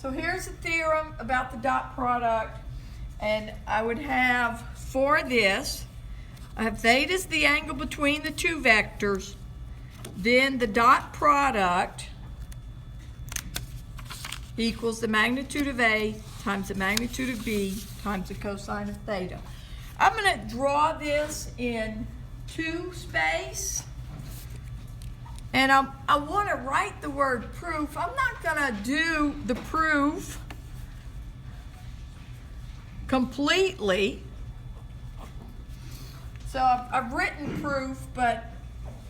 So here's the theorem about the dot product, and I would have for this, I have theta is the angle between the two vectors, then the dot product equals the magnitude of A times the magnitude of B times the cosine of theta. I'm going to draw this in 2 space. And I want to write the word proof. I'm not going to do the proof completely. So I've written proof, but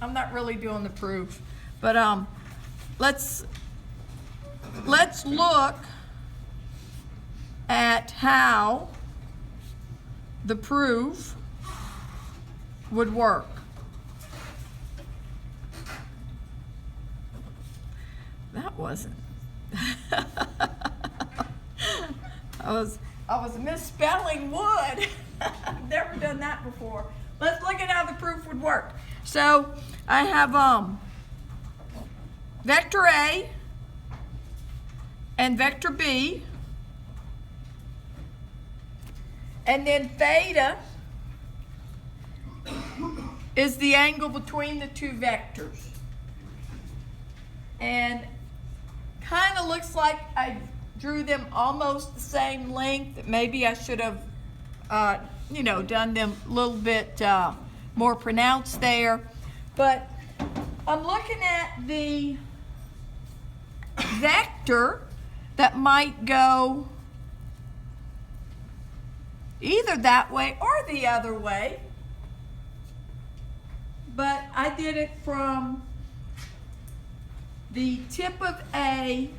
I'm not really doing the proof. But let's look at how the proof would work. That wasn't. I was misspelling wood. I've never done that before. Let's look at how the proof would work. So I have vector A and vector B, and then theta is the angle between the two vectors. And kind of looks like I drew them almost the same length. Maybe I should have, done them a little bit more pronounced there. But I'm looking at the vector that might go either that way or the other way. But I did it from the tip of A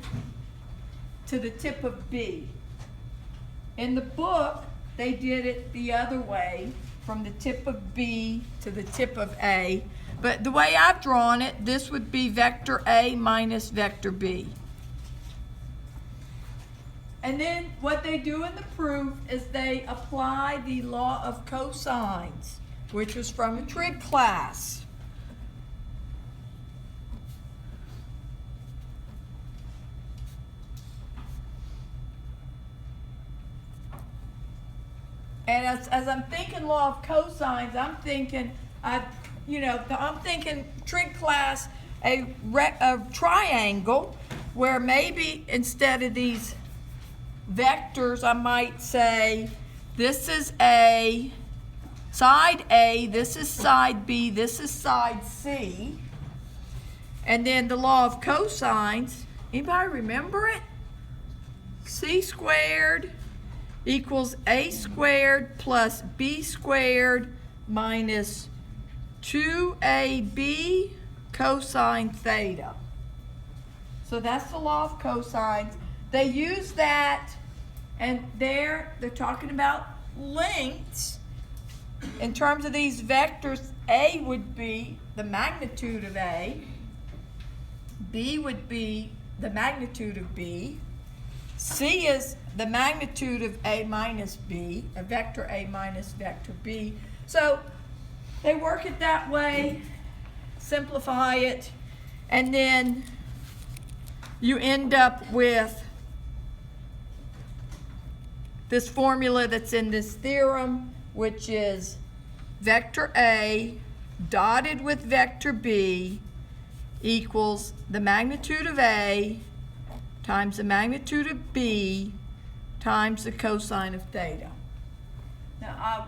to the tip of B. In the book, they did it the other way, from the tip of B to the tip of A. But the way I've drawn it, this would be vector A minus vector B. And then what they do in the proof is they apply the law of cosines, which was from a trig class. And as I'm thinking law of cosines, I'm thinking, I'm thinking trig class, a triangle, where maybe instead of these vectors, I might say this is side A, this is side B, this is side C. And then the law of cosines, anybody remember it? C squared equals A squared plus B squared minus 2AB cosine theta. So that's the law of cosines. They use that, and they're talking about lengths. In terms of these vectors, A would be the magnitude of A, B would be the magnitude of B, C is the magnitude of A minus B, a vector A minus vector B. So they work it that way, simplify it, and then you end up with this formula that's in this theorem, which is vector A dotted with vector B equals the magnitude of A times the magnitude of B times the cosine of theta. Now,